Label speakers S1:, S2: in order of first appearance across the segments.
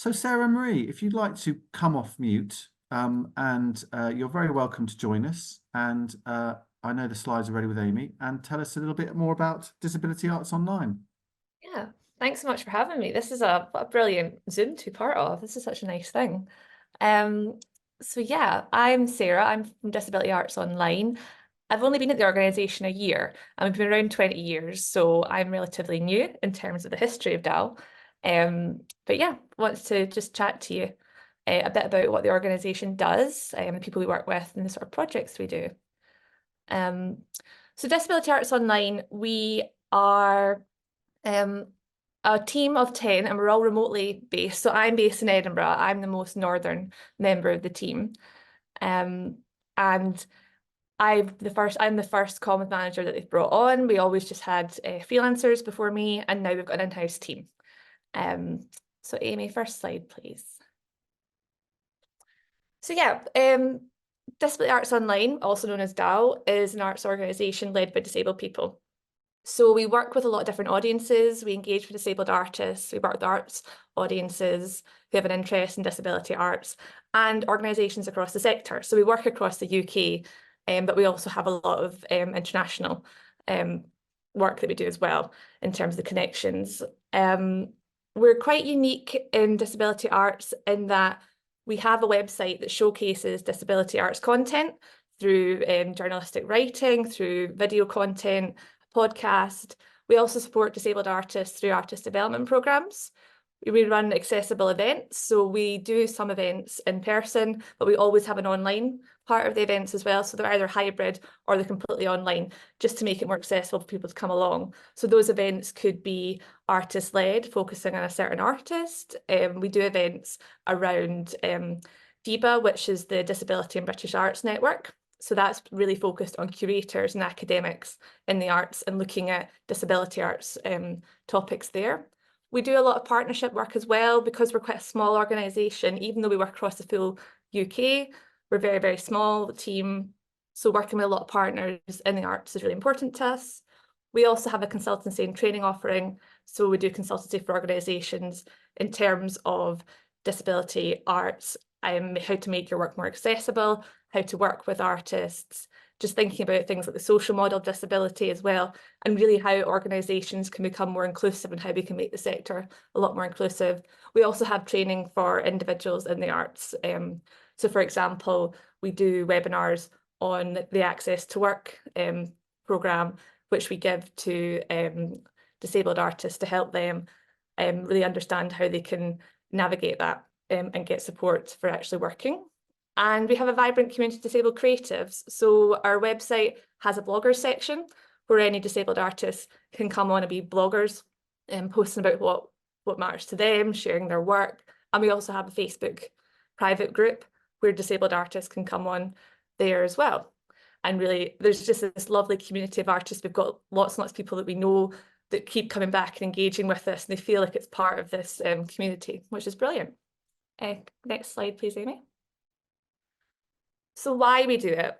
S1: So Sarah Marie, if you'd like to come off mute, and you're very welcome to join us. And I know the slides are ready with Amy, and tell us a little bit more about Disability Arts Online.
S2: Yeah, thanks so much for having me. This is a brilliant Zoom to be part of. This is such a nice thing. So yeah, I'm Sarah. I'm from Disability Arts Online. I've only been at the organisation a year, and we've been around 20 years, so I'm relatively new in terms of the history of DAL. But yeah, wanted to just chat to you a bit about what the organisation does, the people we work with, and the sort of projects we do. Um, so Disability Arts Online, we are a team of 10 and we're all remotely based. So I'm based in Edinburgh. I'm the most northern member of the team. And I'm the first commons manager that they've brought on. We always just had freelancers before me, and now we've got an in-house team. So Amy, first slide, please. So yeah, Disability Arts Online, also known as DAO, is an arts organisation led by disabled people. So we work with a lot of different audiences. We engage with disabled artists. We work with arts audiences who have an interest in disability arts and organisations across the sector. So we work across the UK, but we also have a lot of international work that we do as well in terms of the connections. We're quite unique in disability arts in that we have a website that showcases disability arts content through journalistic writing, through video content, podcast. We also support disabled artists through artist development programs. We run accessible events, so we do some events in person, but we always have an online part of the events as well. So they're either hybrid or they're completely online, just to make it more accessible for people to come along. So those events could be artist-led, focusing on a certain artist. We do events around DIBA, which is the Disability in British Arts Network. So that's really focused on curators and academics in the arts and looking at disability arts topics there. We do a lot of partnership work as well because we're quite a small organisation. Even though we work across the full UK, we're very, very small team. So working with a lot of partners in the arts is really important to us. We also have a consultancy and training offering. So we do consultancy for organisations in terms of disability arts, how to make your work more accessible, how to work with artists, just thinking about things like the social model of disability as well, and really how organisations can become more inclusive and how we can make the sector a lot more inclusive. We also have training for individuals in the arts. So for example, we do webinars on the Access to Work programme, which we give to disabled artists to help them really understand how they can navigate that and get support for actually working. And we have a vibrant community of disabled creatives. So our website has a bloggers section where any disabled artists can come on and be bloggers and posting about what matters to them, sharing their work. And we also have a Facebook private group where disabled artists can come on there as well. And really, there's just this lovely community of artists. We've got lots and lots of people that we know that keep coming back and engaging with us, and they feel like it's part of this community, which is brilliant. Next slide, please, Amy. So why we do it.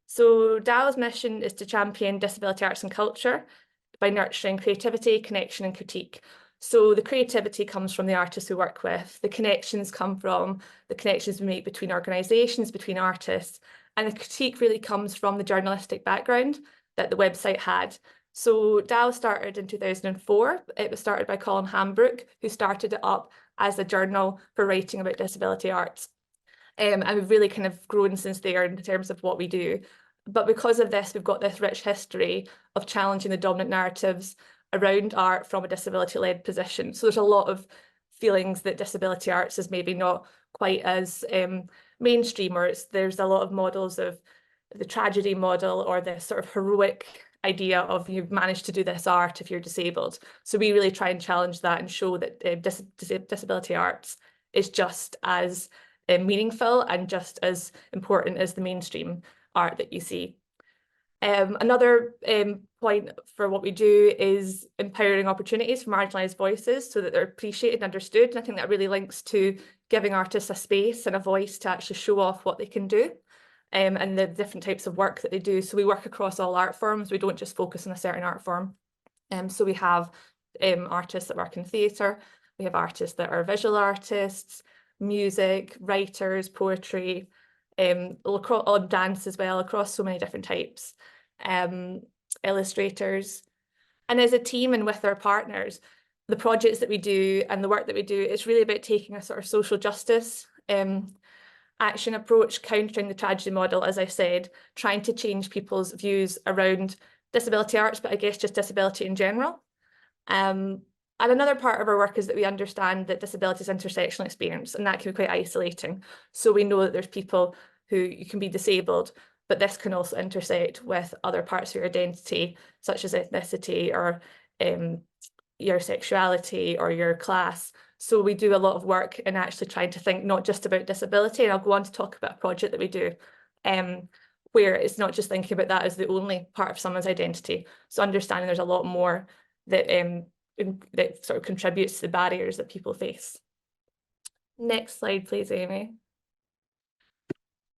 S2: So DAO's mission is to champion disability arts and culture by nurturing creativity, connection and critique. So the creativity comes from the artists we work with. The connections come from the connections we make between organisations, between artists. And the critique really comes from the journalistic background that the website had. So DAO started in 2004. It was started by Colin Hambrook, who started it up as a journal for writing about disability arts. And we've really kind of grown since there in terms of what we do. But because of this, we've got this rich history of challenging the dominant narratives around art from a disability-led position. So there's a lot of feelings that disability arts is maybe not quite as mainstream, or there's a lot of models of the tragedy model or the sort of heroic idea of you've managed to do this art if you're disabled. So we really try and challenge that and show that disability arts is just as meaningful and just as important as the mainstream art that you see. Another point for what we do is empowering opportunities for marginalised voices so that they're appreciated and understood. And I think that really links to giving artists a space and a voice to actually show off what they can do and the different types of work that they do. So we work across all art forms. We don't just focus on a certain art form. So we have artists that work in theatre, We have artists that are visual artists, music, writers, poetry, on dance as well, across so many different types, illustrators. And as a team and with our partners, the projects that we do and the work that we do, it's really about taking a sort of social justice action approach, countering the tragedy model, as I said, trying to change people's views around disability arts, but I guess just disability in general. And another part of our work is that we understand that disability is an intersectional experience, and that can be quite isolating. So we know that there's people who you can be disabled, but this can also intersect with other parts of your identity, such as ethnicity or your sexuality or your class. So we do a lot of work in actually trying to think not just about disability, and I'll go on to talk about a project that we do, where it's not just thinking about that as the only part of someone's identity. So understanding there's a lot more that that sort of contributes to the barriers that people face. Next slide, please, Amy.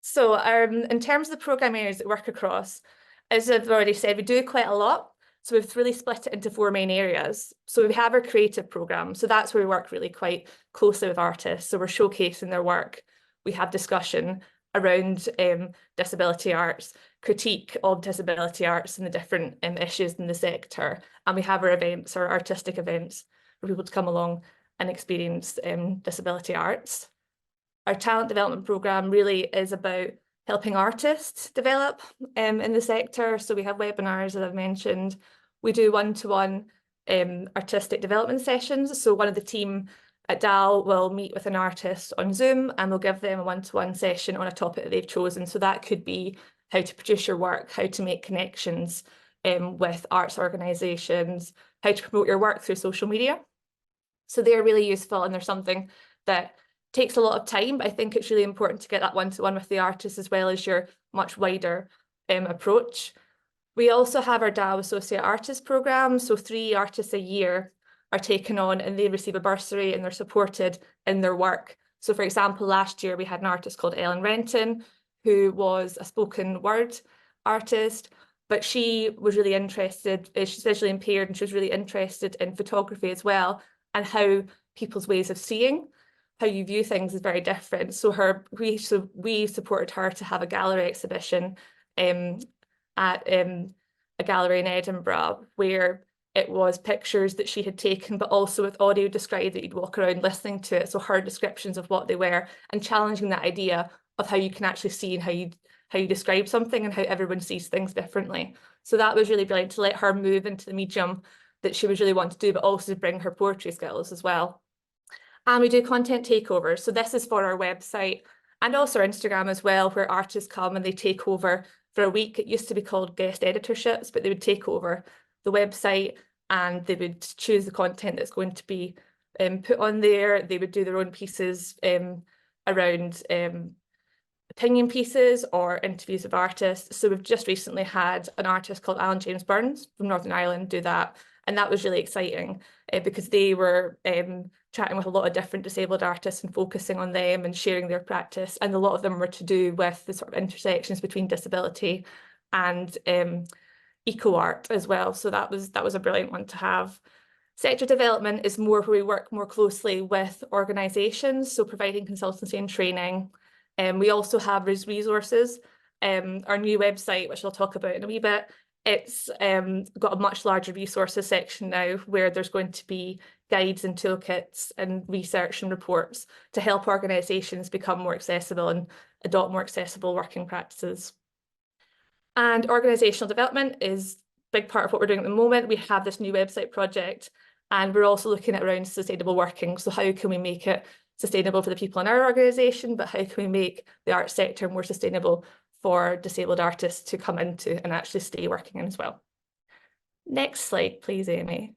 S2: So in terms of the programme areas that we work across, as I've already said, we do quite a lot. So we've really split it into 4 main areas. So we have our creative programme. So that's where we work really quite closely with artists. So we're showcasing their work. We have discussion around disability arts, critique of disability arts and the different issues in the sector. And we have our events, our artistic events, for people to come along and experience disability arts. Our talent development programme really is about helping artists develop in the sector. So we have webinars, as I've mentioned. We do one-to-one artistic development sessions. So one of the team at DAL will meet with an artist on Zoom and we'll give them a one-to-one session on a topic that they've chosen. So that could be how to produce your work, how to make connections with arts organisations, how to promote your work through social media. So they're really useful, and they're something that takes a lot of time, but I think it's really important to get that one-to-one with the artist as well as your much wider approach. We also have our DAO Associate Artist Programme, so 3 artists a year are taken on and they receive a bursary and they're supported in their work. So for example, last year we had an artist called Ellen Renton, who was a spoken word artist, but she was really interested, she's visually impaired, and she was really interested in photography as well, and how people's ways of seeing, how you view things is very different. So we supported her to have a gallery exhibition at a gallery in Edinburgh, where it was pictures that she had taken, but also with audio described that you'd walk around listening to it. So her descriptions of what they were, and challenging that idea of how you can actually see and how you describe something and how everyone sees things differently. So that was really brilliant to let her move into the medium that she was really wanting to do, but also to bring her poetry skills as well. And we do content takeovers. So this is for our website and also our Instagram as well, where artists come and they take over for a week. It used to be called guest editorships, but they would take over the website and they would choose the content that's going to be put on there. They would do their own pieces around opinion pieces or interviews of artists. So we've just recently had an artist called Alan James Burns from Northern Ireland do that. And that was really exciting because they were chatting with a lot of different disabled artists and focusing on them and sharing their practice. And a lot of them were to do with the sort of intersections between disability and eco art as well. So that was a brilliant one to have. Sector development is more where we work more closely with organisations, so providing consultancy and training. We also have resources. Our new website, which I'll talk about in a wee bit, it's got a much larger resources section now, where there's going to be guides and toolkits and research and reports to help organisations become more accessible and adopt more accessible working practices. And organisational development is a big part of what we're doing at the moment. We have this new website project, and we're also looking at around sustainable working. So how can we make it sustainable for the people in our organisation, but how can we make the arts sector more sustainable for disabled artists to come into and actually stay working in as well. Next slide, please, Amy.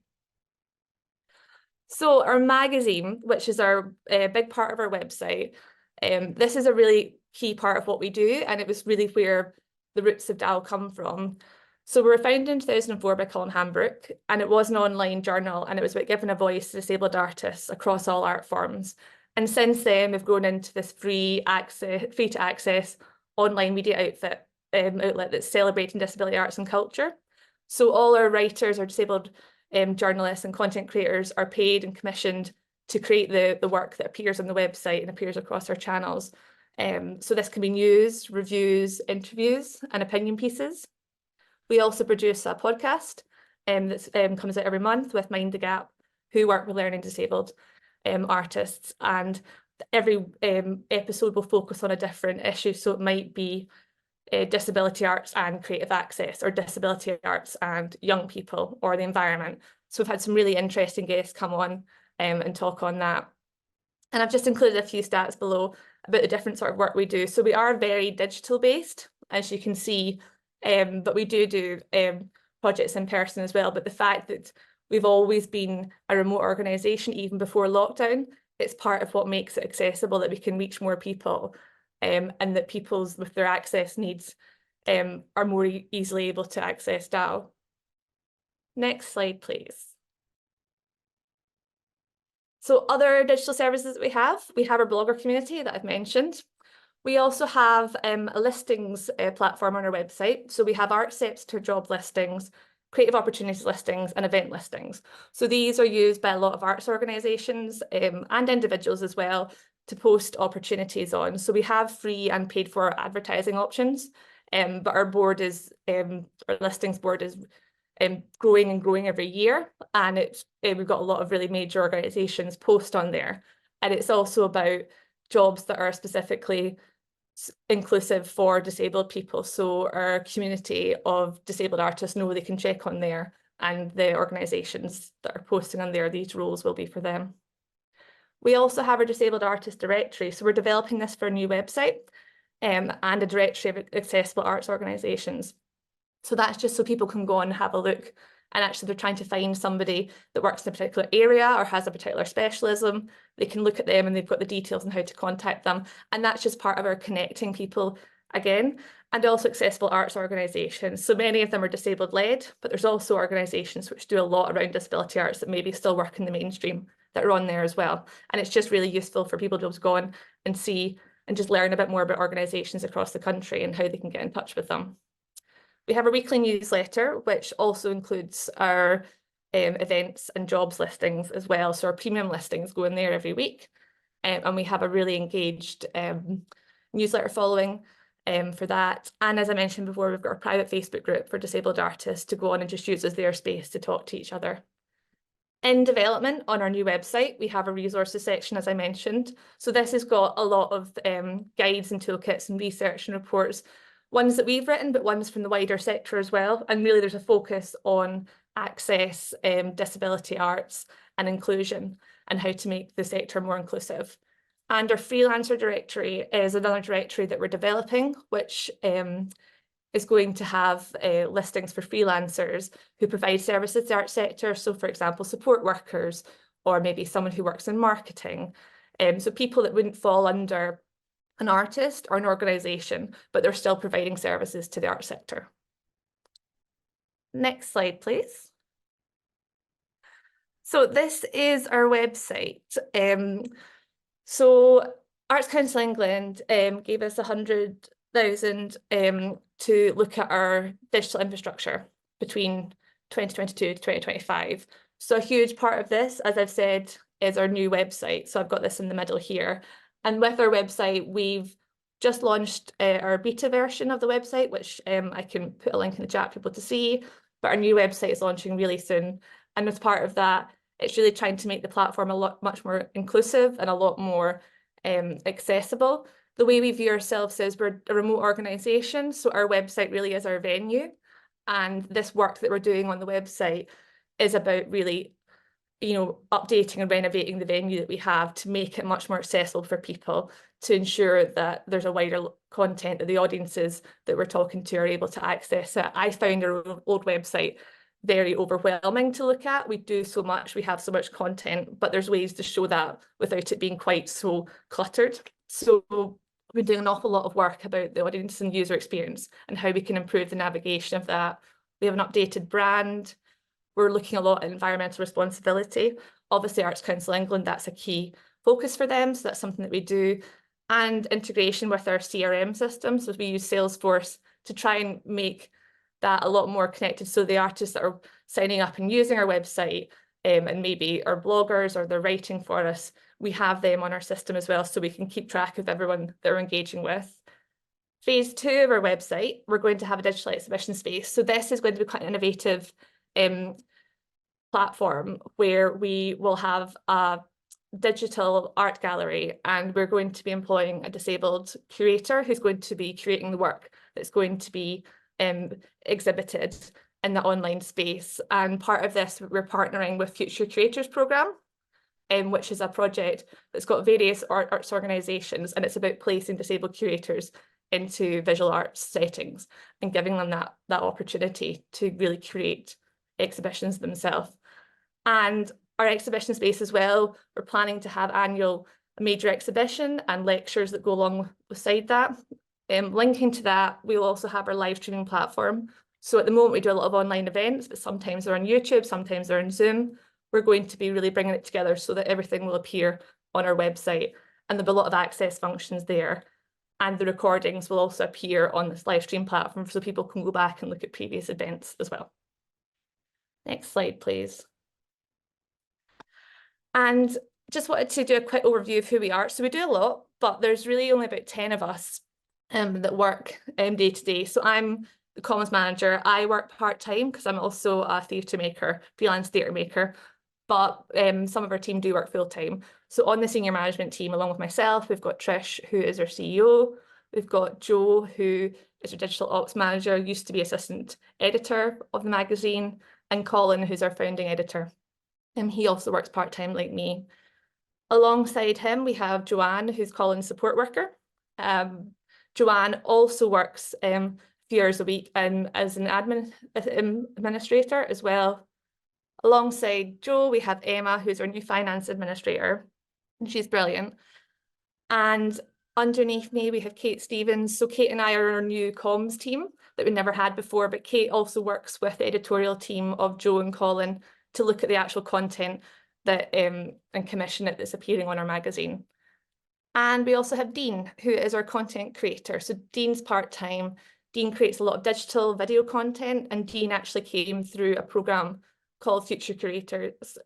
S2: So our magazine, which is our big part of our website, this is a really key part of what we do, and it was really where the roots of DAO come from. So we were founded in 2004 by Colin Hambrook, and it was an online journal, and it was about giving a voice to disabled artists across all art forms. And since then, we've grown into this free to access online media outlet that's celebrating disability arts and culture. So all our writers, our disabled journalists and content creators are paid and commissioned to create the work that appears on the website and appears across our channels. So this can be news, reviews, interviews, and opinion pieces. We also produce a podcast that comes out every month with Mind the Gap, who work with learning disabled artists, and every episode will focus on a different issue. So it might be disability arts and creative access, or disability arts and young people, or the environment. So we've had some really interesting guests come on and talk on that. And I've just included a few stats below about the different sort of work we do. So we are very digital based, as you can see, but we do projects in person as well. But the fact that we've always been a remote organisation, even before lockdown, it's part of what makes it accessible, that we can reach more people, and that people's with their access needs are more easily able to access DAO. Next slide, please. So other digital services that we have our blogger community that I've mentioned. We also have a listings platform on our website. So we have art sector job listings, creative opportunities listings, and event listings. So these are used by a lot of arts organisations and individuals as well to post opportunities on. So we have free and paid for advertising options, but our board is, our listings board is growing and growing every year, and we've got a lot of really major organisations post on there. And it's also about jobs that are specifically inclusive for disabled people. So our community of disabled artists know they can check on there, and the organisations that are posting on there, these roles will be for them. We also have our disabled artist directory. So we're developing this for a new website and a directory of accessible arts organisations. So that's just so people can go on and have a look, and actually they're trying to find somebody that works in a particular area or has a particular specialism. They can look at them and they've got the details on how to contact them. And that's just part of our connecting people again, and also accessible arts organisations. So many of them are disabled led, but there's also organisations which do a lot around disability arts that maybe still work in the mainstream that are on there as well. And it's just really useful for people to be able to go on and see and just learn a bit more about organisations across the country and how they can get in touch with them. We have a weekly newsletter, which also includes our events and jobs listings as well. So our premium listings go in there every week. And we have a really engaged newsletter following for that. And as I mentioned before, we've got a private Facebook group for disabled artists to go on and just use as their space to talk to each other. In development on our new website, we have a resources section, as I mentioned. So this has got a lot of guides and toolkits and research and reports, ones that we've written, but ones from the wider sector as well. And really there's a focus on access, disability arts and inclusion, and how to make the sector more inclusive. And our freelancer directory is another directory that we're developing, which is going to have listings for freelancers who provide services to the arts sector. So for example, support workers, or maybe someone who works in marketing. So people that wouldn't fall under an artist or an organisation, but they're still providing services to the arts sector. Next slide, please. So this is our website. So Arts Council England gave us 100,000 to look at our digital infrastructure between 2022 to 2025. So a huge part of this, as I've said, is our new website. So I've got this in the middle here. And with our website, we've just launched our beta version of the website, which I can put a link in the chat for people to see. But our new website is launching really soon. And as part of that, it's really trying to make the platform much more inclusive and a lot more accessible. The way we view ourselves is we're a remote organisation, so our website really is our venue. And this work that we're doing on the website is about really, updating and renovating the venue that we have to make it much more accessible for people, to ensure that there's a wider content that the audiences that we're talking to are able to access it. I found our old website very overwhelming to look at. We do so much, we have so much content, but there's ways to show that without it being quite so cluttered. So we're doing an awful lot of work about the audience and user experience and how we can improve the navigation of that. We have an updated brand. We're looking a lot at environmental responsibility. Obviously, Arts Council England, that's a key focus for them. So that's something that we do. And integration with our CRM system. So we use Salesforce to try and make that a lot more connected. So the artists that are signing up and using our website and maybe are bloggers or they're writing for us, we have them on our system as well, so we can keep track of everyone they're engaging with. Phase 2 of our website, we're going to have a digital exhibition space. So this is going to be quite an innovative platform where we will have a digital art gallery, and we're going to be employing a disabled curator who's going to be curating the work that's going to be exhibited in the online space. And part of this, we're partnering with Future Creators Programme, which is a project that's got various arts organisations, and it's about placing disabled curators into visual arts settings and giving them that opportunity to really create exhibitions themselves. And our exhibition space as well, we're planning to have annual major exhibition and lectures that go along beside that. Linking to that, we'll also have our live streaming platform. So at the moment we do a lot of online events, but sometimes they're on YouTube, sometimes they're on Zoom. We're going to be really bringing it together so that everything will appear on our website, and there'll be a lot of access functions there. And the recordings will also appear on this live stream platform so people can go back and look at previous events as well. Next slide, please. And just wanted to do a quick overview of who we are. So we do a lot, but there's really only about 10 of us that work day to day. So I'm the comms manager. I work part-time because I'm also a theatre maker, freelance theatre maker, but some of our team do work full-time. So on the senior management team, along with myself, we've got Trish, who is our CEO. We've got Joe, who is our digital ops manager, used to be assistant editor of the magazine, and Colin, who's our founding editor. He also works part-time like me. Alongside him, we have Joanne, who's Colin's support worker. Joanne also works a few hours a week as an administrator as well. Alongside Joe, we have Emma, who's our new finance administrator, and she's brilliant. And underneath me, we have Kate Stevens. So Kate and I are our new comms team that we never had before, but Kate also works with the editorial team of Joe and Colin to look at the actual content that and commission it that's appearing on our magazine. And we also have Dean, who is our content creator. So Dean's part-time. Dean creates a lot of digital video content, and Dean actually came through a programme called Future Curators,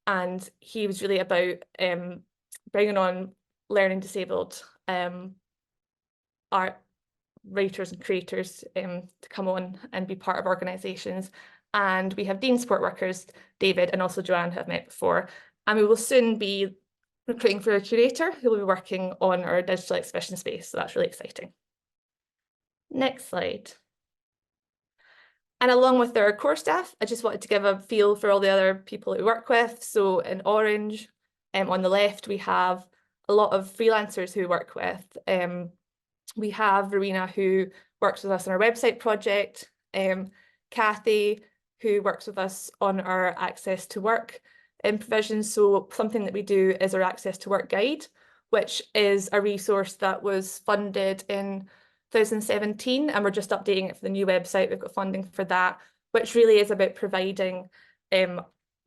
S2: and he was really about bringing on learning disabled art writers and creators to come on and be part of organisations. And we have Dean support workers, David and also Joanne, who I've met before, and we will soon be recruiting for a curator who will be working on our digital exhibition space, so that's really exciting. Next slide. And along with our core staff, I just wanted to give a feel for all the other people that we work with. So in orange, on the left, we have a lot of freelancers who we work with. We have Rowena, who works with us on our website project, Kathy, who works with us on our access to work provision. So something that we do is our access to work guide, which is a resource that was funded in 2017, and we're just updating it for the new website. We've got funding for that, which really is about providing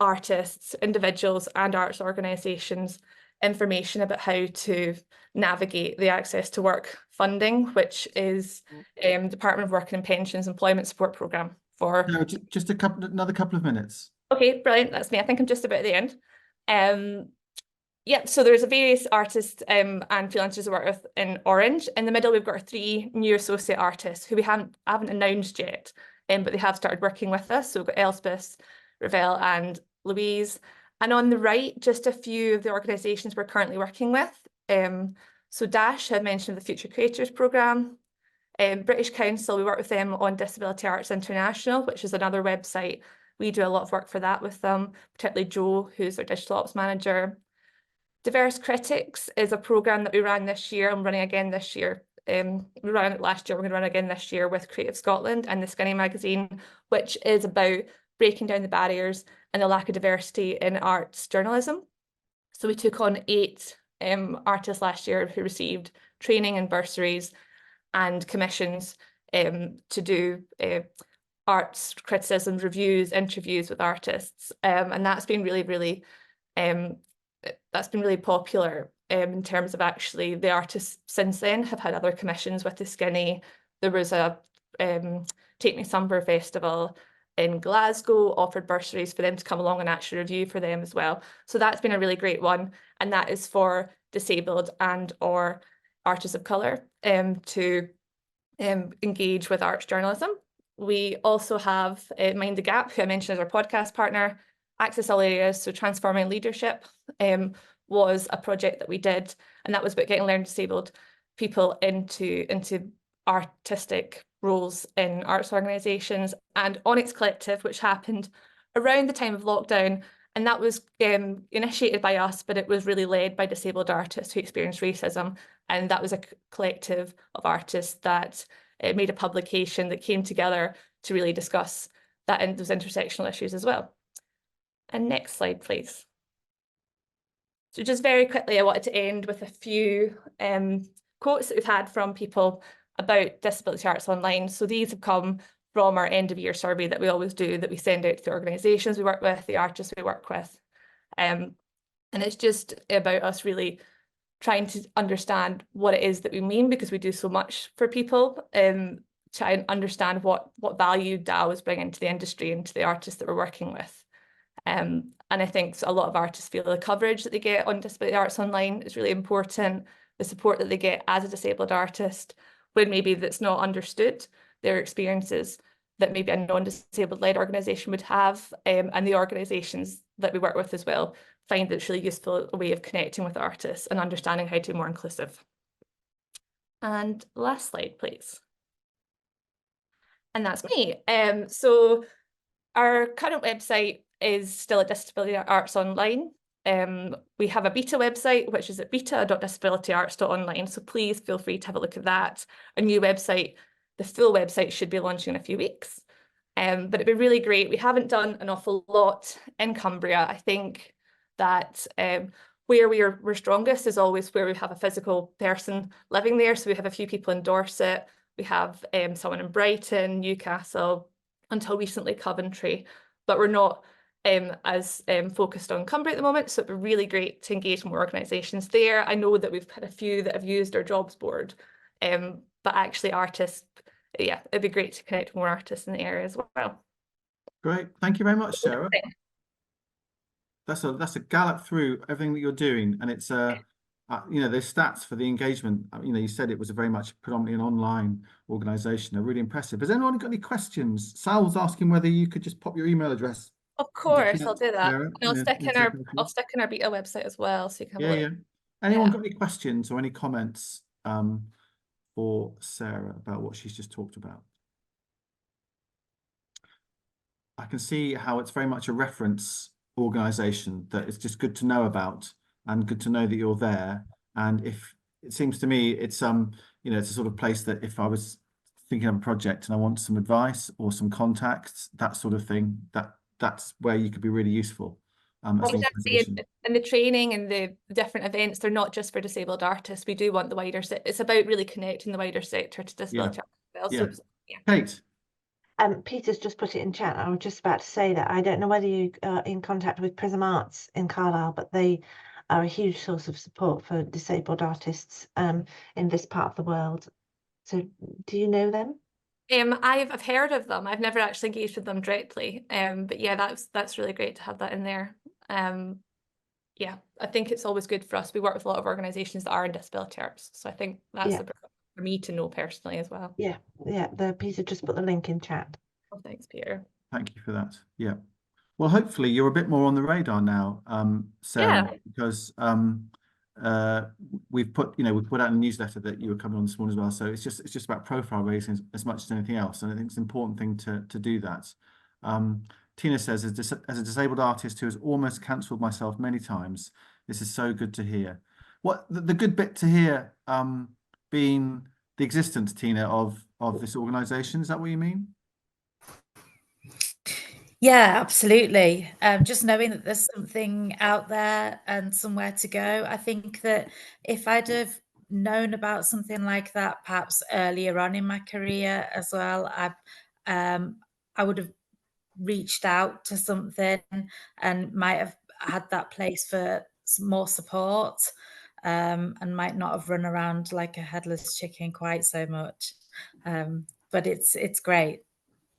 S2: artists, individuals and arts organisations information about how to navigate the access to work funding, which is Department of Work and Pensions Employment Support Programme for...
S1: No, just another couple of minutes.
S2: Okay, brilliant, that's me. I think I'm just about at the end. Yeah, so there's various artists and freelancers I work with in orange. In the middle, we've got our 3 new associate artists who we haven't announced yet, but they have started working with us. So we've got Elspeth, Ravel and Louise. And on the right, just a few of the organisations we're currently working with. So Dash had mentioned the Future Creators Programme. British Council, we work with them on Disability Arts International, which is another website. We do a lot of work for that with them, particularly Joe, who's our digital ops manager. Diverse Critics is a programme that we ran this year and running again this year. We ran it last year, we're going to run again this year with Creative Scotland and the Skinny magazine, which is about breaking down the barriers and the lack of diversity in arts journalism. So we took on 8 artists last year who received training and bursaries and commissions to do arts criticism, reviews, interviews with artists. And that's been really popular in terms of actually the artists since then have had other commissions with the Skinny. There was a Take Me Somewhere Festival, in Glasgow, offered bursaries for them to come along and actually review for them as well. So that's been a really great one, and that is for disabled and or artists of colour to engage with arts journalism. We also have Mind the Gap, who I mentioned as our podcast partner. Access All Areas, so Transforming Leadership, was a project that we did, and that was about getting learning disabled people into artistic roles in arts organisations. And Onyx Collective, which happened around the time of lockdown, and that was initiated by us, but it was really led by disabled artists who experienced racism. And that was a collective of artists that made a publication that came together to really discuss that and those intersectional issues as well. And next slide, please. So just very quickly, I wanted to end with a few quotes that we've had from people about disability arts online. So these have come from our end of year survey that we always do, that we send out to the organisations we work with, the artists we work with. And it's just about us really trying to understand what it is that we mean, because we do so much for people, try and understand what value DAO is bringing to the industry and to the artists that we're working with. And I think a lot of artists feel the coverage that they get on disability arts online is really important, the support that they get as a disabled artist, when maybe that's not understood, their experiences that maybe a non-disabled led organisation would have, and the organisations that we work with as well find that it's really useful a way of connecting with artists and understanding how to be more inclusive. And last slide, please. And that's me. So our current website is still at Disability Arts Online. We have a beta website, which is at beta.disabilityarts.online. So please feel free to have a look at that. A new website, the full website, should be launching in a few weeks. But it'd be really great. We haven't done an awful lot in Cumbria. I think that where we're strongest is always where we have a physical person living there. So we have a few people in Dorset. We have someone in Brighton, Newcastle, until recently Coventry, but we're not as focused on Cumbria at the moment. So it'd be really great to engage more organisations there. I know that we've had a few that have used our jobs board, but actually artists, yeah, it'd be great to connect more artists in the area as well.
S1: Great, thank you very much, Sarah. That's a gallop through everything that you're doing, and it's you know, those stats for the engagement. You know, you said it was a very much predominantly an online organisation. They're really impressive. Has anyone got any questions? Sal was asking whether you could just pop your email address.
S2: Of course, I'll do that.
S1: Sarah,
S2: And I'll stick in our beta website as well, so you can have a look.
S1: Anyone got any questions or any comments for Sarah about what she's just talked about? I can see how it's very much a reference organisation that it's just good to know about, and good to know that you're there. And if it seems to me, it's you know, it's a sort of place that if I was thinking of a project and I want some advice or some contacts, that sort of thing, that's where you could be really useful. As an organisation.
S2: And the training and the different events, they're not just for disabled artists. We do want the wider set. It's about really connecting the wider sector to disability artists as well. So,
S1: Kate.
S3: Peter's just put it in chat. I was just about to say that I don't know whether you are in contact with Prism Arts in Carlisle, but they are a huge source of support for disabled artists in this part of the world. So do you know them?
S2: I've heard of them. I've never actually engaged with them directly. But yeah, that's really great to have that in there. Yeah, I think it's always good for us. We work with a lot of organisations that are in disability arts, so I think that's for me to know personally as well.
S3: Yeah, Peter just put the link in chat.
S2: Oh, thanks, Peter.
S1: Thank you for that. Yeah. Well, hopefully you're a bit more on the radar now, Sarah, because we've put out a newsletter that you were coming on this morning as well. So it's just about profile raising as much as anything else, and I think it's an important thing to do that. Tina says, as a disabled artist who has almost cancelled myself many times, this is so good to hear. What the good bit to hear being the existence, Tina, of this organisation, is that what you mean?
S4: Yeah, absolutely. Just knowing that there's something out there and somewhere to go. I think that if I'd have known about something like that, perhaps earlier on in my career as well, I would have reached out to something and might have had that place for some more support, and might not have run around like a headless chicken quite so much. But it's great.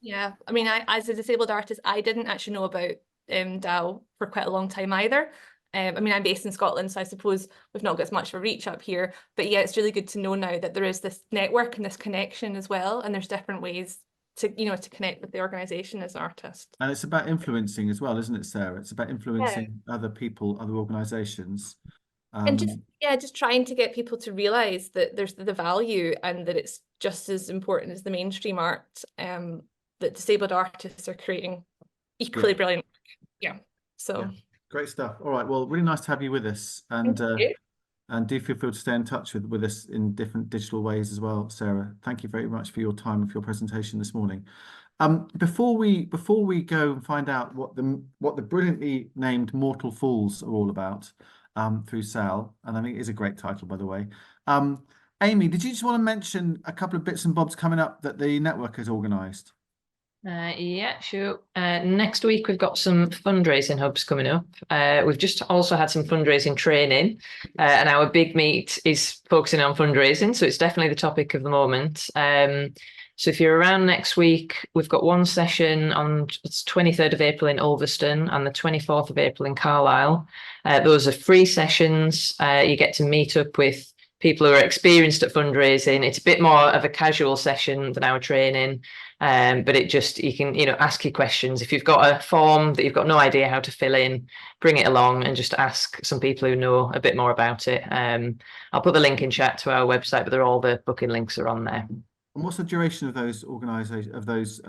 S2: Yeah, I mean, as a disabled artist, I didn't actually know about DAO for quite a long time either. I mean, I'm based in Scotland, so I suppose we've not got as much of a reach up here. But yeah, it's really good to know now that there is this network and this connection as well, and there's different ways to, to connect with the organisation as an artist.
S1: And it's about influencing as well, isn't it, Sarah? It's about
S2: Yeah.
S1: influencing other people, other organisations.
S2: And just trying to get people to realise that there's the value and that it's just as important as the mainstream art that disabled artists are creating equally brilliant. Yeah. So
S1: yeah. Great stuff. All right. Well, really nice to have you with us, and do feel free to stay in touch with us in different digital ways as well, Sarah. Thank you very much for your time and for your presentation this morning. Before we go and find out what the brilliantly named Mortal Fools are all about, through Sal, and I think it is a great title, by the way. Amy, did you just want to mention a couple of bits and bobs coming up that the network has organised?
S5: Yeah, sure. Next week we've got some fundraising hubs coming up. We've just also had some fundraising training, and our big meet is focusing on fundraising, so it's definitely the topic of the moment. So if you're around next week, we've got one session on it's 23rd of April in Ulverston and the 24th of April in Carlisle. Those are free sessions. You get to meet up with people who are experienced at fundraising. It's a bit more of a casual session than our training. But you can, ask your questions. If you've got a form that you've got no idea how to fill in, bring it along and just ask some people who know a bit more about it. I'll put the link in chat to our website, but all the booking links are on there.
S1: And what's the duration of those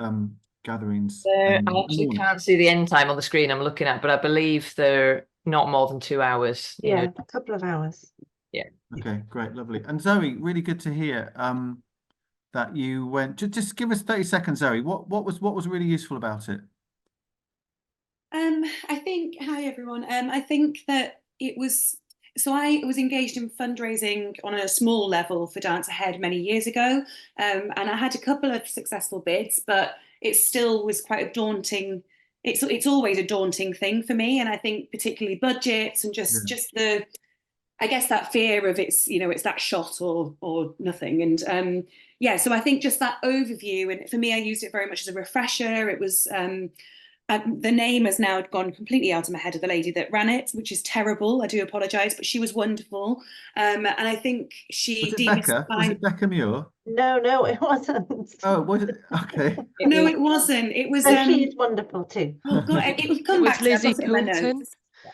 S1: gatherings?
S5: I actually can't see the end time on the screen I'm looking at, but I believe they're not more than 2 hours.
S3: Yeah, a couple of hours.
S5: Yeah.
S1: Okay, great, lovely. And Zoe, really good to hear that you went. Just give us 30 seconds, Zoe. What was really useful about it?
S6: I think, hi everyone. I think that it was, so I was engaged in fundraising on a small level for Dance Ahead many years ago, and I had a couple of successful bids, but it still was quite a daunting. It's always a daunting thing for me, and I think particularly budgets and just the, I guess that fear of it's that shot or nothing, and so I think just that overview, and for me I used it very much as a refresher. It was the name has now gone completely out of my head of the lady that ran it, which is terrible. I do apologise, but she was wonderful, and I think she
S1: was it Becca Muir?
S3: No, it wasn't.
S1: Oh, was it? Okay.
S6: No, it wasn't. It was.
S3: She's wonderful too.
S6: Oh God, it would come back.
S7: Lizzie Poulton.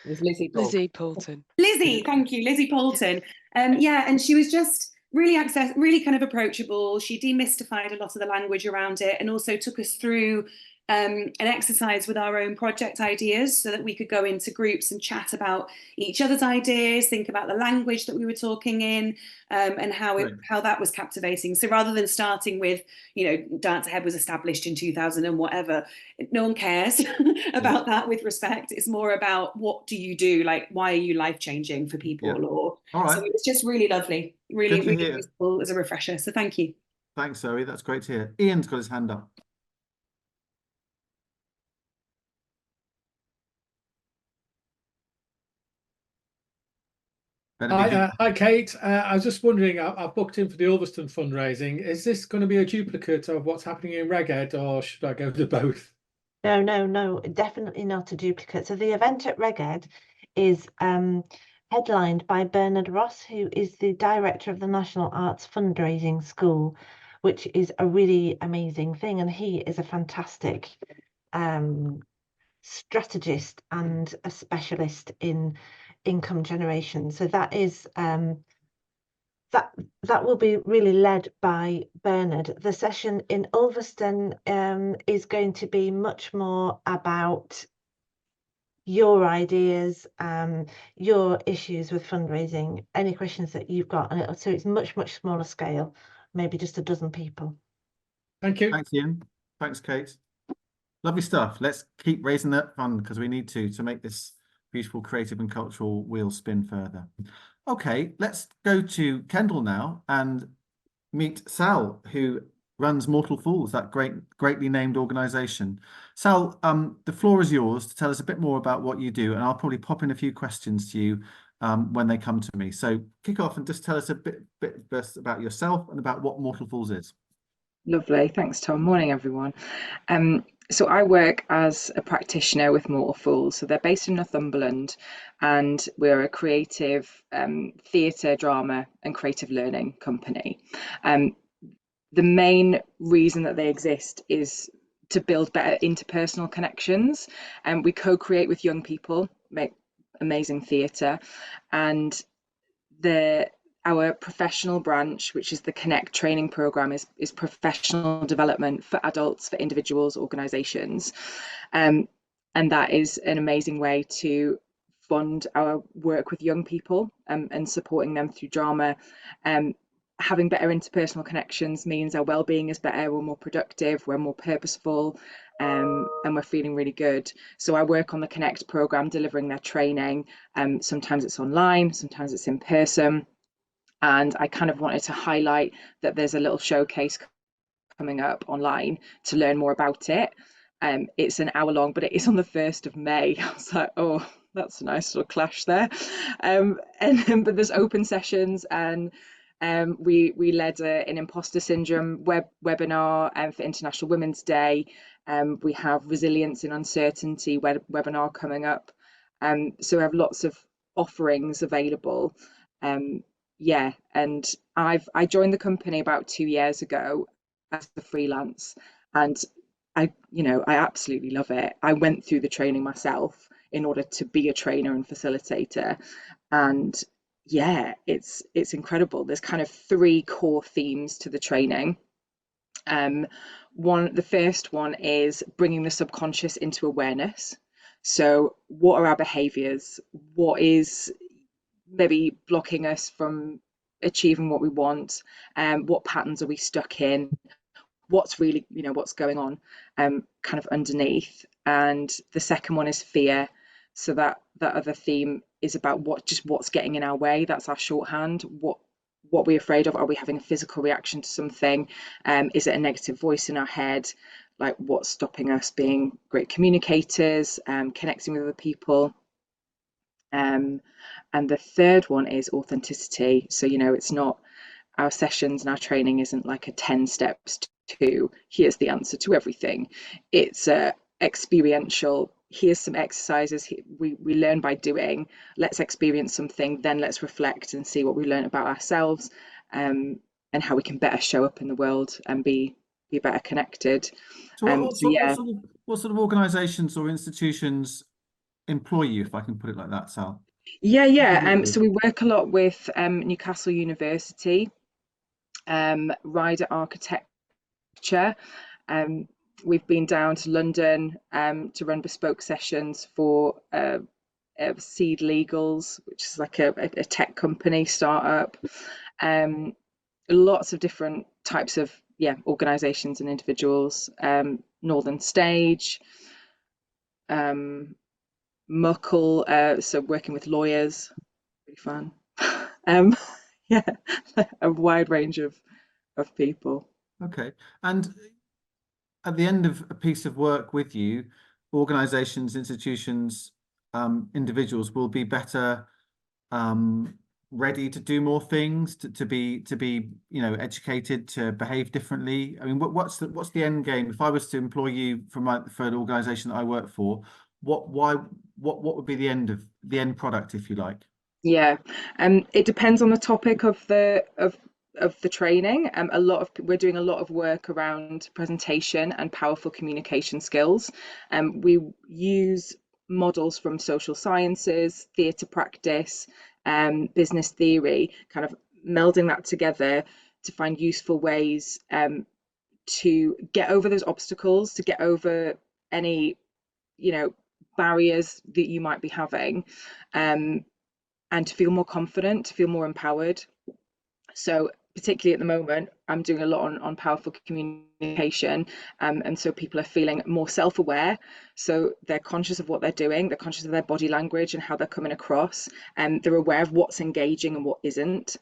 S5: It was Lizzie
S7: Poulton.
S6: Lizzie, thank you, Lizzie Poulton. And she was just really kind of approachable. She demystified a lot of the language around it, and also took us through an exercise with our own project ideas so that we could go into groups and chat about each other's ideas, think about the language that we were talking in, and how that was captivating. So rather than starting with, Dance Ahead was established in 2000 and whatever, no one cares about that with respect. It's more about what do you do? Like, why are you life-changing for people?
S1: Yeah.
S6: Or
S1: all right.
S6: So it was just really lovely, really useful as a refresher. So thank you.
S1: Thanks, Zoe. That's great to hear. Ian's got his hand up.
S8: Hi, Kate. I was just wondering, I booked in for the Ulverston fundraising. Is this going to be a duplicate of what's happening in Reged, or should I go to both?
S3: No, definitely not a duplicate. So the event at Reged is headlined by Bernard Ross, who is the director of the National Arts Fundraising School, which is a really amazing thing. And he is a fantastic strategist and a specialist in income generation. So that is that will be really led by Bernard. The session in Ulverston is going to be much more about your ideas, your issues with fundraising, any questions that you've got, and so it's much smaller scale, maybe just a dozen people.
S8: Thank you.
S1: Thanks, Ian. Thanks, Kate. Lovely stuff. Let's keep raising that fund because we need to make this beautiful creative and cultural wheel spin further. Okay, let's go to Kendal now and meet Sal, who runs Mortal Fools, that greatly named organisation. Sal, the floor is yours to tell us a bit more about what you do, and I'll probably pop in a few questions to you when they come to me. So kick off and just tell us a bit about yourself and about what Mortal Fools is.
S7: Lovely. Thanks, Tom. Morning, everyone. So I work as a practitioner with Mortal Fools. So they're based in Northumberland, and we're a creative theatre, drama, and creative learning company. The main reason that they exist is to build better interpersonal connections, and we co-create with young people, make amazing theatre, and our professional branch, which is the Connect training program, is professional development for adults, for individuals, organizations. And that is an amazing way to fund our work with young people, and supporting them through drama. Having better interpersonal connections means our well-being is better, we're more productive, we're more purposeful, and we're feeling really good. So I work on the Connect program, delivering their training. Sometimes it's online, sometimes it's in person. And I kind of wanted to highlight that there's a little showcase coming up online to learn more about it. It's an hour long, but it is on the 1st of May. I was like, oh, that's a nice little clash there. But there's open sessions, and we led an imposter syndrome webinar for International Women's Day. We have resilience in uncertainty webinar coming up. So we have lots of offerings available. Yeah, and I joined the company about 2 years ago as a freelance, and I absolutely love it. I went through the training myself in order to be a trainer and facilitator, and yeah, it's incredible. There's kind of 3 core themes to the training. The first one is bringing the subconscious into awareness. So what are our behaviors? What is maybe blocking us from achieving what we want? What patterns are we stuck in? What's really, what's going on kind of underneath? And the second one is fear. So that other theme is about what's getting in our way. That's our shorthand. What we're afraid of. Are we having a physical reaction to something? Is it a negative voice in our head? Like, what's stopping us being great communicators, connecting with other people? And the third one is authenticity. So, it's not, our sessions and our training isn't like a 10 steps to here's the answer to everything. It's experiential. Here's some exercises. We learn by doing. Let's experience something, then let's reflect and see what we learn about ourselves, and how we can better show up in the world and be better connected.
S1: So what sort of organizations or institutions employ you, if I can put it like that, Sal?
S7: Yeah. So we work a lot with Newcastle University, Ryder Architecture. We've been down to London to run bespoke sessions for Seed Legals, which is like a tech company startup. Lots of different types of organizations and individuals. Northern Stage, Muckle, so working with lawyers, really fun. Yeah, a wide range of people.
S1: Okay. And at the end of a piece of work with you, organizations, institutions, individuals will be better ready to do more things, to be educated, to behave differently. I mean, what's the end game? If I was to employ you for an organization that I work for, what would be the end product, if you like?
S7: Yeah, it depends on the topic of the training. We're doing a lot of work around presentation and powerful communication skills. We use models from social sciences, theatre practice, business theory, kind of melding that together to find useful ways to get over those obstacles, to get over any barriers that you might be having, and to feel more confident, to feel more empowered. So particularly at the moment, I'm doing a lot on powerful communication, and so people are feeling more self-aware. So they're conscious of what they're doing, they're conscious of their body language and how they're coming across, and they're aware of what's engaging and what isn't,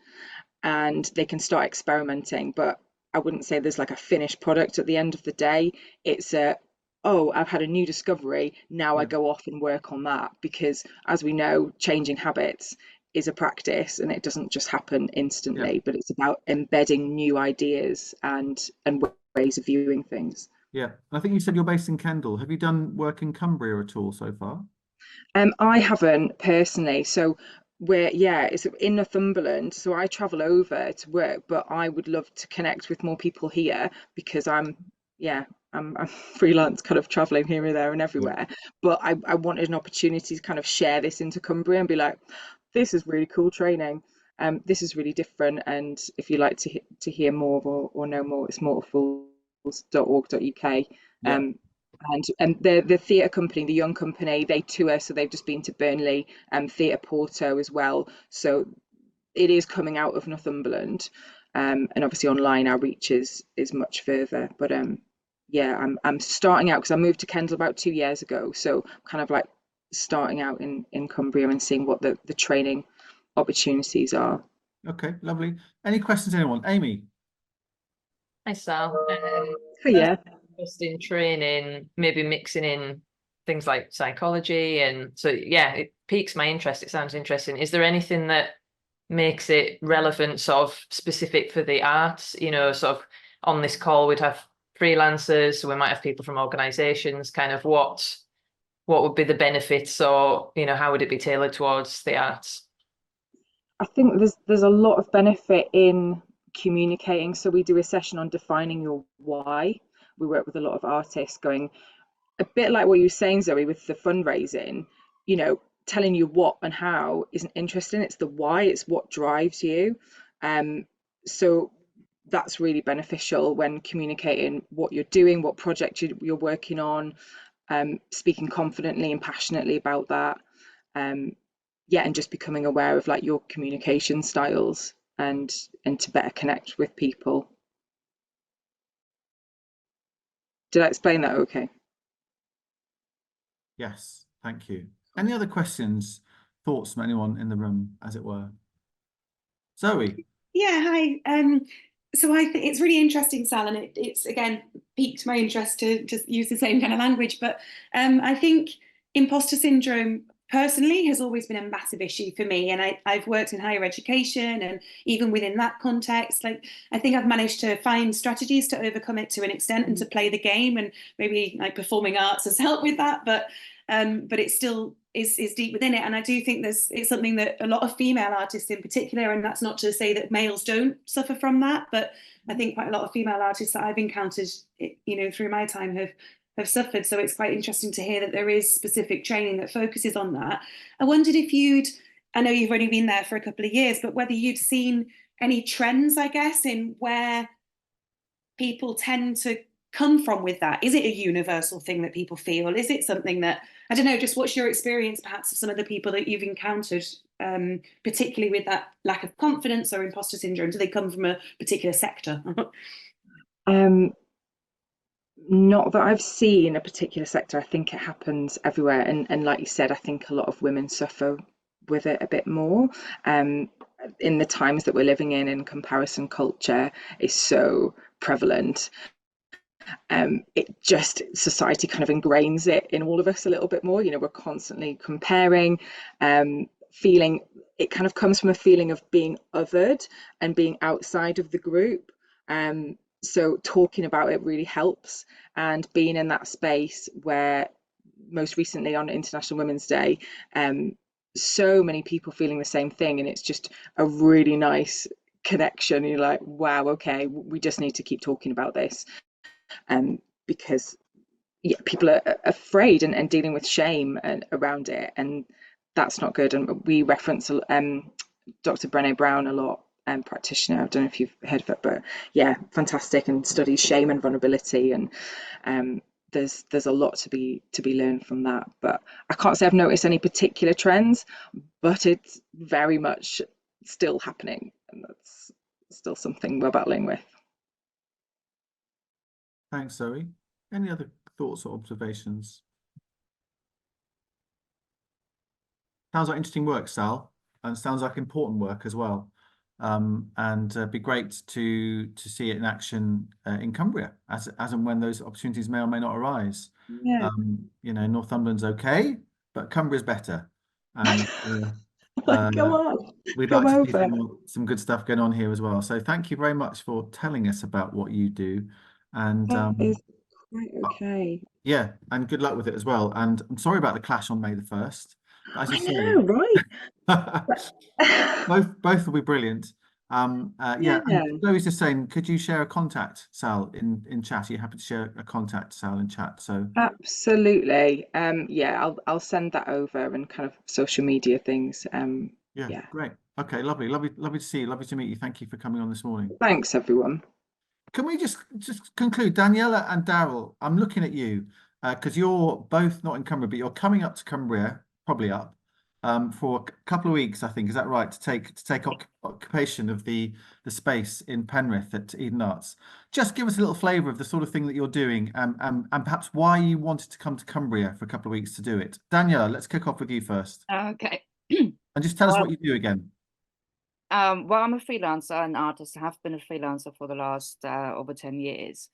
S7: and they can start experimenting. But I wouldn't say there's like a finished product at the end of the day. It's I've had a new discovery, now I go off and work on that, because as we know, changing habits is a practice and it doesn't just happen instantly, but it's about embedding new ideas and ways of viewing things.
S1: Yeah, I think you said you're based in Kendal. Have you done work in Cumbria at all so far?
S7: I haven't personally. So it's in Northumberland. So I travel over to work, but I would love to connect with more people here because I'm freelance, kind of traveling here and there and everywhere. But I wanted an opportunity to kind of share this into Cumbria and be like, this is really cool training. This is really different. And if you'd like to hear more or know more, it's mortalfools.org.uk.
S1: Yeah.
S7: And the theatre company, the Young Company, they tour, so they've just been to Burnley and Theatre Porto as well. So it is coming out of Northumberland, and obviously online our reach is much further. But I'm starting out because I moved to Kendal about 2 years ago, so kind of like starting out in Cumbria and seeing what the training opportunities are.
S1: Okay, lovely. Any questions, anyone? Amy?
S5: Hi, Sal.
S7: Yeah.
S5: Just in training, maybe mixing in things like psychology, and so it piques my interest. It sounds interesting. Is there anything that makes it relevant, sort of specific for the arts? You know, sort of on this call we'd have freelancers, so we might have people from organizations. Kind of what would be the benefits, or how would it be tailored towards the arts?
S7: I think there's a lot of benefit in communicating. So we do a session on defining your why. We work with a lot of artists, going a bit like what you were saying, Zoe, with the fundraising. Telling you what and how isn't interesting. It's the why. It's what drives you. So that's really beneficial when communicating what you're doing, what project you're working on, speaking confidently and passionately about that. And just becoming aware of like your communication styles and to better connect with people. Did I explain that okay?
S1: Yes, thank you. Any other questions, thoughts from anyone in the room, as it were? Zoe?
S6: Yeah, hi. So I think it's really interesting, Sal, and it's again piqued my interest to just use the same kind of language. But I think imposter syndrome personally has always been a massive issue for me, and I've worked in higher education, and even within that context, like I think I've managed to find strategies to overcome it to an extent and to play the game, and maybe like performing arts has helped with that, but it still is deep within it. And I do think it's something that a lot of female artists in particular, and that's not to say that males don't suffer from that, but I think quite a lot of female artists that I've encountered, through my time have suffered. So it's quite interesting to hear that there is specific training that focuses on that. I wondered if I know you've only been there for a couple of years, but whether you'd seen any trends, I guess, in where people tend to come from with that. Is it a universal thing that people feel? Is it something that, I don't know, just what's your experience perhaps of some of the people that you've encountered, particularly with that lack of confidence or imposter syndrome? Do they come from a particular sector?
S7: Not that I've seen a particular sector. I think it happens everywhere. And like you said, I think a lot of women suffer with it a bit more. In the times that we're living in comparison culture is so prevalent. Society kind of ingrains it in all of us a little bit more. We're constantly comparing, feeling, it kind of comes from a feeling of being othered and being outside of the group. So talking about it really helps, and being in that space where most recently on International Women's Day, so many people feeling the same thing, and it's just a really nice connection. You're like, wow, okay, we just need to keep talking about this. Because people are afraid and dealing with shame around it, and that's not good. And we reference Dr. Brené Brown a lot, practitioner. I don't know if you've heard of it, but yeah, fantastic, and studies shame and vulnerability, and there's a lot to be learned from that. But I can't say I've noticed any particular trends, but it's very much still happening, and that's still something we're battling with.
S1: Thanks, Zoe. Any other thoughts or observations? Sounds like interesting work, Sal, and sounds like important work as well. And it'd be great to see it in action in Cumbria, as and when those opportunities may or may not arise.
S7: Yeah.
S1: Northumberland's okay, but Cumbria's better. And
S7: Come on,
S1: we'd
S7: come
S1: like to see
S7: over.
S1: some good stuff going on here as well. So thank you very much for telling us about what you do. And
S7: That is quite okay.
S1: yeah, and good luck with it as well. And I'm sorry about the clash on May the 1st. As you
S7: I
S1: say,
S7: know, right?
S1: both will be brilliant. Yeah,
S7: Yeah.
S1: and Chloe's just saying, could you share a contact, Sal, in chat? Are you happy to share a contact, Sal, in chat? So
S7: Absolutely. Yeah, I'll send that over and kind of social media things.
S1: yeah,
S7: Yeah.
S1: great. Okay, lovely to see you. Lovely to meet you. Thank you for coming on this morning.
S7: Thanks, everyone.
S1: Can we just conclude, Daniela and Daryl? I'm looking at you because you're both not in Cumbria, but you're coming up to Cumbria, probably up, for a couple of weeks, I think. Is that right? To take occupation of the space in Penrith at Eden Arts. Just give us a little flavour of the sort of thing that you're doing, and perhaps why you wanted to come to Cumbria for a couple of weeks to do it. Daniela, let's kick off with you first,
S9: Okay.
S1: and just tell us
S9: Well,
S1: what you do again.
S9: well, I'm a freelancer and artist. I have been a freelancer for the last over 10 years.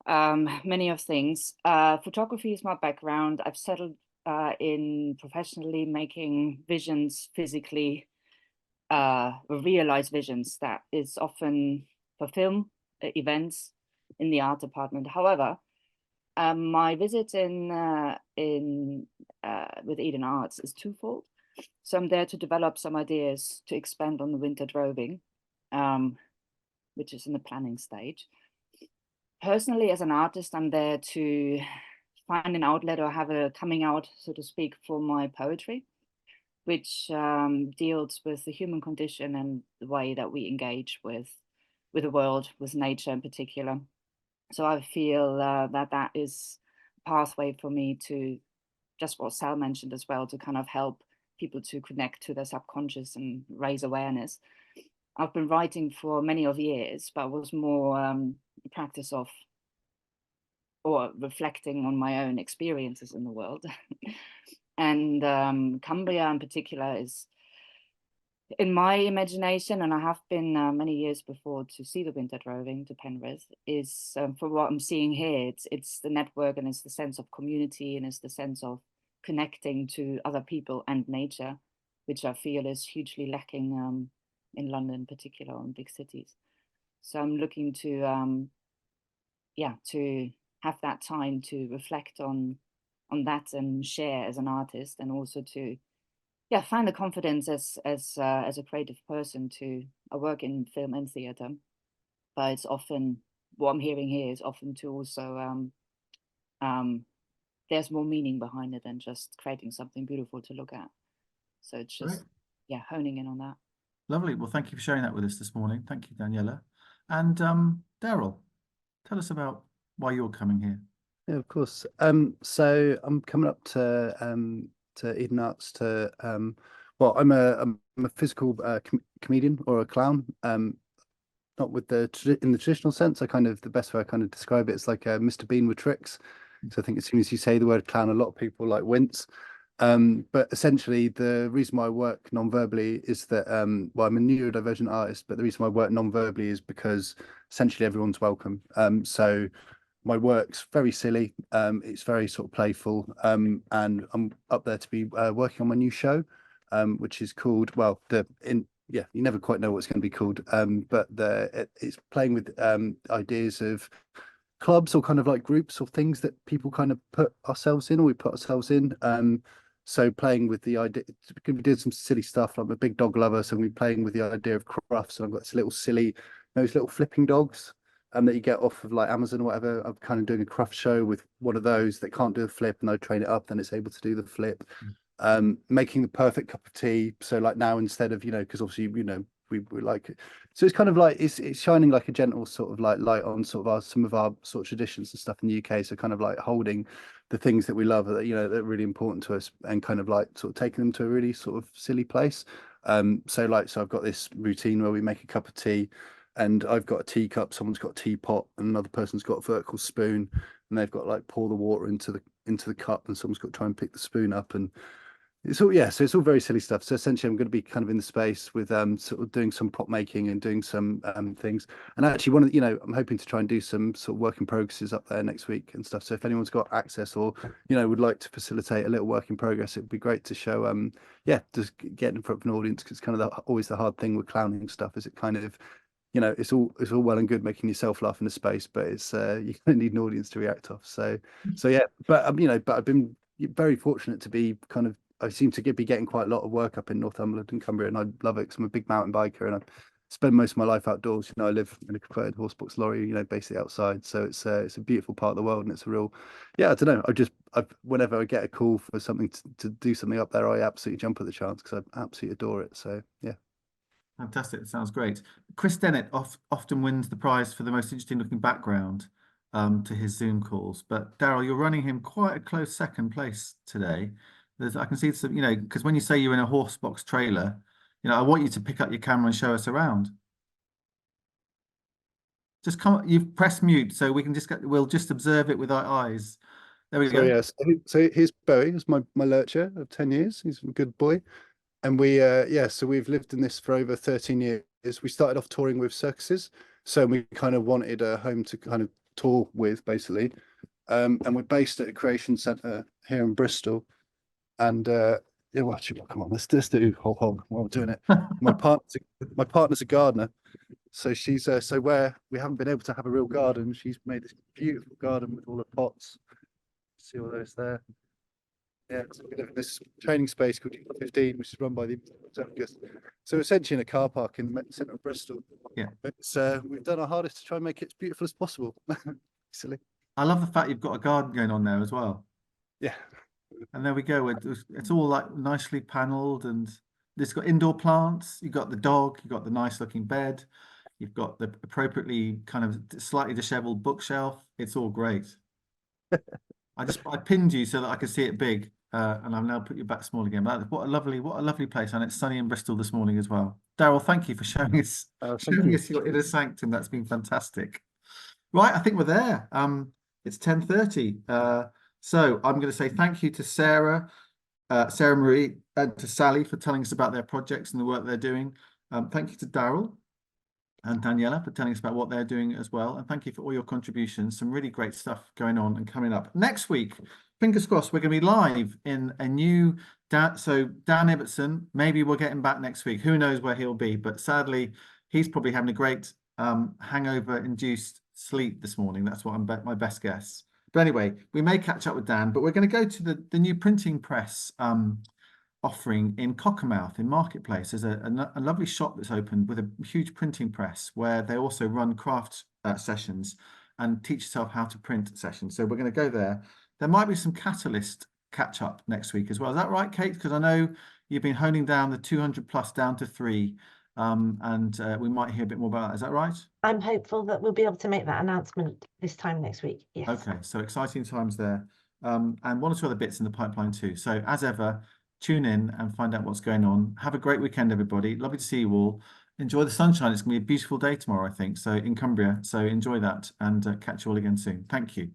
S9: Many of things. Photography is my background. I've settled in professionally making visions physically, realized visions that is often for film events in the art department. However, my visit with Eden Arts is twofold. So I'm there to develop some ideas to expand on the winter droving, which is in the planning stage. Personally, as an artist, I'm there to find an outlet or have a coming out, so to speak, for my poetry, which deals with the human condition and the way that we engage with the world, with nature in particular. So I feel that is a pathway for me to, just what Sal mentioned as well, to kind of help people to connect to their subconscious and raise awareness. I've been writing for many of years, but was more practice of or reflecting on my own experiences in the world. And Cumbria in particular is, in my imagination, and I have been many years before to see the winter droving to Penrith, is for what I'm seeing here, it's the network and it's the sense of community and it's the sense of connecting to other people and nature, which I feel is hugely lacking in London in particular, or in big cities. So I'm looking to to have that time to reflect on that and share as an artist, and also to find the confidence as a creative person to I work in film and theatre, but it's often what I'm hearing here is often to also there's more meaning behind it than just creating something beautiful to look at. So it's just honing in on that.
S1: Lovely. Well, thank you for sharing that with us this morning. Thank you, Daniela. And Daryl, tell us about why you're coming here.
S10: Yeah, of course. So I'm coming up to Eden Arts to well, I'm a physical comedian or a clown. Not with in the traditional sense. I kind of, the best way I kind of describe it is like a Mr. Bean with tricks. So I think as soon as you say the word clown, a lot of people like wince. But essentially the reason why I work non-verbally is that well, I'm a neurodivergent artist, but the reason why I work non-verbally is because essentially everyone's welcome. So my work's very silly. It's very sort of playful. And I'm up there to be working on my new show, which is called, well, you never quite know what it's going to be called. But it's playing with ideas of clubs or kind of like groups or things that people kind of put ourselves in, or we put ourselves in. So playing with the idea, we did some silly stuff. I'm a big dog lover, so we're playing with the idea of crufts. And I've got this little silly, those little flipping dogs that you get off of like Amazon or whatever. I'm kind of doing a cruft show with one of those that can't do the flip, and I train it up, then it's able to do the flip. Making the perfect cup of tea. So like now, instead of, because obviously, we like it. So it's kind of like it's shining like a gentle sort of like light on sort of some of our sort of traditions and stuff in the UK. So kind of like holding the things that we love that that are really important to us, and kind of like sort of taking them to a really sort of silly place. So I've got this routine where we make a cup of tea, and I've got a teacup, someone's got a teapot, and another person's got a vertical spoon, and they've got to like pour the water into the cup, and someone's got to try and pick the spoon up, and it's all, so it's all very silly stuff. So essentially I'm going to be kind of in the space with sort of doing some prop making and doing some things. And actually one of I'm hoping to try and do some sort of work in progresses up there next week and stuff. So if anyone's got access or would like to facilitate a little work in progress, it'd be great to show just get in front of an audience, because it's kind of always the hard thing with clowning stuff, is it kind of you know, it's all well and good making yourself laugh in a space, but it's you kind of need an audience to react off. So yeah, but you know, but I've been very fortunate to be kind of, I seem to be getting quite a lot of work up in Northumberland and Cumbria, and I love it because I'm a big mountain biker and I spend most of my life outdoors. You know, I live in a converted horse box lorry, you know, basically outside. So it's a beautiful part of the world, and it's a real, yeah, I don't know. Whenever I get a call for something to do something up there, I absolutely jump at the chance because I absolutely adore it. So yeah.
S1: Fantastic. It sounds great. Chris Dennett often wins the prize for the most interesting looking background to his Zoom calls. But Daryl, you're running him quite a close second place today. I can see some, you know, because when you say you're in a horse box trailer, you know, I want you to pick up your camera and show us around. Just come, you've pressed mute, so we can we'll just observe it with our eyes. There we go.
S10: Yes. So here's Bowie, who's my lurcher of 10 years. He's a good boy. And we, so we've lived in this for over 13 years. We started off touring with circuses. So we kind of wanted a home to kind of tour with, basically. And we're based at a creation centre here in Bristol. And yeah, well, actually, come on, let's do whole hog while we're doing it. My partner's a gardener. So she's so where we haven't been able to have a real garden, she's made this beautiful garden with all the pots. See all those there. Yeah, so we live in this training space called 15, which is run by the so essentially in a car park in the centre of Bristol.
S1: Yeah,
S10: it's we've done our hardest to try and make it as beautiful as possible. Silly.
S1: I love the fact you've got a garden going on there as well.
S10: Yeah,
S1: and there we go. It's all like nicely panelled, and it's got indoor plants. You've got the dog. You've got the nice looking bed. You've got the appropriately kind of slightly dishevelled bookshelf. It's all great. I pinned you so that I could see it big, and I've now put you back small again. But what a lovely place, and it's sunny in Bristol this morning as well. Daryl, thank you for showing us your inner sanctum. That's been fantastic. Right, I think we're there. It's 10:30. So I'm going to say thank you to Sarah Marie, and to Sally for telling us about their projects and the work they're doing. Thank you to Daryl and Daniela for telling us about what they're doing as well. And thank you for all your contributions. Some really great stuff going on and coming up. Next week, fingers crossed, we're going to be live in a new so Dan Ibbotson, maybe we'll get him back next week. Who knows where he'll be, but sadly, he's probably having a great hangover-induced sleep this morning. That's what my best guess. But anyway, we may catch up with Dan, but we're going to go to the new printing press offering in Cockermouth in Marketplace. There's a lovely shop that's opened with a huge printing press where they also run craft sessions and teach yourself how to print sessions. So we're going to go there. There might be some Catalyst catch up next week as well. Is that right, Kate? Because I know you've been honing down the 200 plus down to 3. And we might hear a bit more about that. Is that right?
S3: I'm hopeful that we'll be able to make that announcement this time next week. Yes.
S1: Okay, so exciting times there. And one or two other bits in the pipeline too. So as ever, tune in and find out what's going on. Have a great weekend, everybody. Lovely to see you all. Enjoy the sunshine. It's going to be a beautiful day tomorrow, I think, so in Cumbria. So enjoy that and catch you all again soon. Thank you.